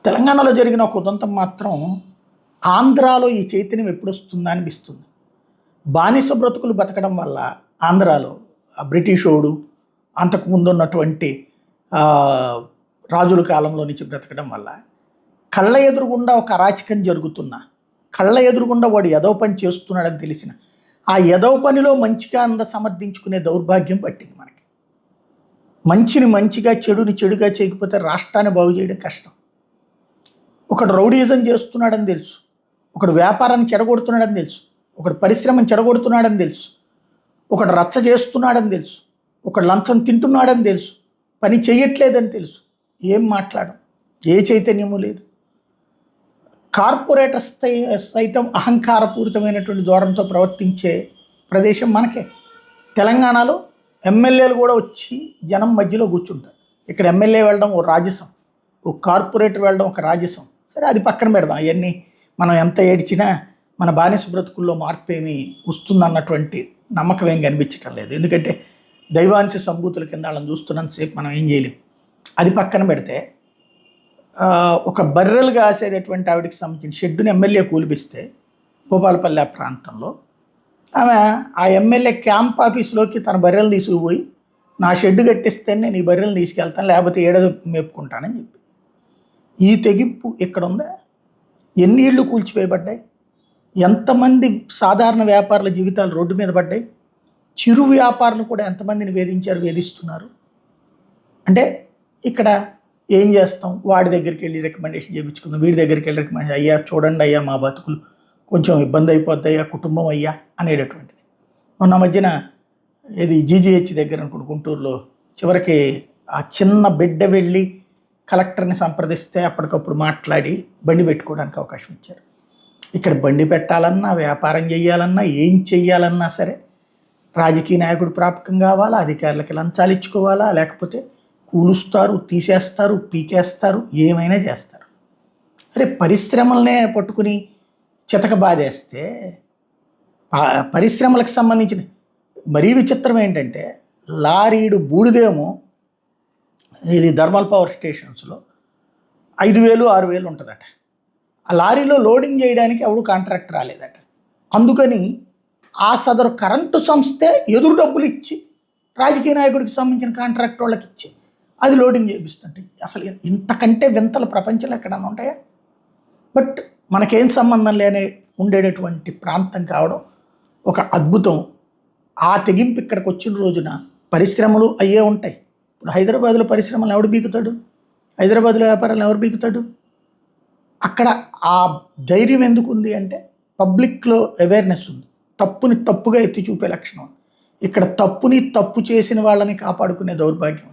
తెలంగాణలో జరిగిన ఒక ఉదంతం మాత్రం ఆంధ్రాలో ఈ చైతన్యం ఎప్పుడొస్తుందా అనిపిస్తుంది. బానిస బ్రతుకులు బతకడం వల్ల ఆంధ్రాలో బ్రిటిషోడు అంతకుముందు ఉన్నటువంటి రాజుల కాలంలో నుంచి బ్రతకడం వల్ల కళ్ళ ఎదురుగుండా ఒక అరాచకం జరుగుతున్నా, కళ్ళ ఎదురుగుండా వాడు ఎదవ పని చేస్తున్నాడని తెలిసిన ఆ ఎదవ పనిలో మంచిగా సమర్థించుకునే దౌర్భాగ్యం పట్టింది మనకి. మంచిని మంచిగా చెడుని చెడుగా చేయకపోతే రాష్ట్రాన్ని బాగు చేయడం కష్టం. ఒకడు రౌడీజం చేస్తున్నాడని తెలుసు, ఒకడు వ్యాపారాన్ని చెడగొడుతున్నాడని తెలుసు, ఒకడు పరిశ్రమను చెడగొడుతున్నాడని తెలుసు, ఒకడు రచ్చ చేస్తున్నాడని తెలుసు, ఒకడు లంచం తింటున్నాడని తెలుసు, పని చేయట్లేదని తెలుసు. ఏం మాట్లాడడం, ఏ చైతన్యము లేదు. కార్పొరేటర్ సైతం అహంకారపూరితమైనటువంటి ధోరణితో ప్రవర్తించే ప్రదేశం మనకే. తెలంగాణలో ఎమ్మెల్యేలు కూడా వచ్చి జనం మధ్యలో కూర్చుంటారు. ఇక్కడ ఎమ్మెల్యే వెళ్ళడం ఓ రాజసం, ఓ కార్పొరేటర్ వెళ్ళడం ఒక రాజసం. సరే, అది పక్కన పెడదాం. అవన్నీ మనం ఎంత ఏడ్చినా మన బానిస బ్రతుకుల్లో మార్పు ఏమి వస్తుందన్నటువంటి నమ్మకం ఏం కనిపించటం లేదు. ఎందుకంటే దైవాంశ సంభూతుల కింద వాళ్ళని చూస్తున్నంతసేపు మనం ఏం చేయలేం. అది పక్కన పెడితే ఒక బర్రెలు కాసేటటువంటి ఆవిడకి సంబంధించిన షెడ్డుని ఎమ్మెల్యే కూలిపిస్తే భూపాలపల్లి ఆ ప్రాంతంలో ఆమె ఆ ఎమ్మెల్యే క్యాంప్ ఆఫీస్లోకి తన బర్రెలు తీసుకుపోయి, నా షెడ్డు కట్టిస్తేనే నేను ఈ బర్రెలు తీసుకెళ్తాను, లేకపోతే ఏడాది మేపుకుంటానని చెప్పి. ఈ తెగింపు ఇక్కడ ఉందా? ఎన్ని ఇళ్ళు కూల్చివేయబడ్డాయి, ఎంతమంది సాధారణ వ్యాపారుల జీవితాలు రోడ్డు మీద పడ్డాయి, చిరు వ్యాపారులు కూడా ఎంతమందిని వేధిస్తున్నారు. అంటే ఇక్కడ ఏం చేస్తాం, వాడి దగ్గరికి వెళ్ళి రికమెండేషన్ చేయించుకుందాం, వీడి దగ్గరికి వెళ్ళి రికమెండేషన్, అయ్యా చూడండి అయ్యా మా బతుకులు కొంచెం ఇబ్బంది అయిపోద్ది అయ్యా, కుటుంబం అయ్యా అనేటటువంటిది. మొన్న మధ్యన ఇది జీజీహెచ్ దగ్గర అనుకుంటు గుంటూరులో చివరికి ఆ చిన్న బిడ్డ వెళ్ళి కలెక్టర్ని సంప్రదిస్తే అప్పటికప్పుడు మాట్లాడి బండి పెట్టుకోవడానికి అవకాశం ఇచ్చారు. ఇక్కడ బండి పెట్టాలన్నా, వ్యాపారం చేయాలన్నా, ఏం చెయ్యాలన్నా సరే రాజకీయ నాయకుడు ప్రాపకం కావాలా, అధికారులకి లంచాలు ఇచ్చుకోవాలా, లేకపోతే కూలుస్తారు, తీసేస్తారు, పీకేస్తారు, ఏమైనా చేస్తారు. అరే, పరిశ్రమలనే పట్టుకుని చితక బాధేస్తే పరిశ్రమలకు సంబంధించిన మరీ విచిత్రం ఏంటంటే, లారీడు బూడిదేమో ఇది థర్మల్ పవర్ స్టేషన్స్లో 5,000 6,000 ఉంటుందట. ఆ లారీలో లోడింగ్ చేయడానికి ఎవడు కాంట్రాక్ట్ రాలేదట. అందుకని ఆ సదరు కరెంటు సంస్థే ఎదురు డబ్బులు ఇచ్చి రాజకీయ నాయకుడికి సంబంధించిన కాంట్రాక్ట్ వాళ్ళకి ఇచ్చి అది లోడింగ్ చేపిస్తుంటాయి. అసలు ఇంతకంటే వింతలు ప్రపంచంలో ఎక్కడన్నా ఉంటాయా? బట్ మనకేం సంబంధం లేని ఉండేటటువంటి ప్రాంతం కావడం ఒక అద్భుతం. ఆ తెగింపు ఇక్కడికి వచ్చిన రోజున పరిశ్రమలు అయ్యే ఉంటాయి. ఇప్పుడు హైదరాబాద్లో పరిశ్రమలు ఎవడు బీకుతాడు, హైదరాబాద్లో వ్యాపారాలు ఎవరు బీకుతాడు? అక్కడ ఆ ధైర్యం ఎందుకు ఉంది అంటే పబ్లిక్లో అవేర్నెస్ ఉంది, తప్పుని తప్పుగా ఎత్తి చూపే లక్షణం. ఇక్కడ తప్పుని తప్పు చేసిన వాళ్ళని కాపాడుకునే దౌర్భాగ్యం.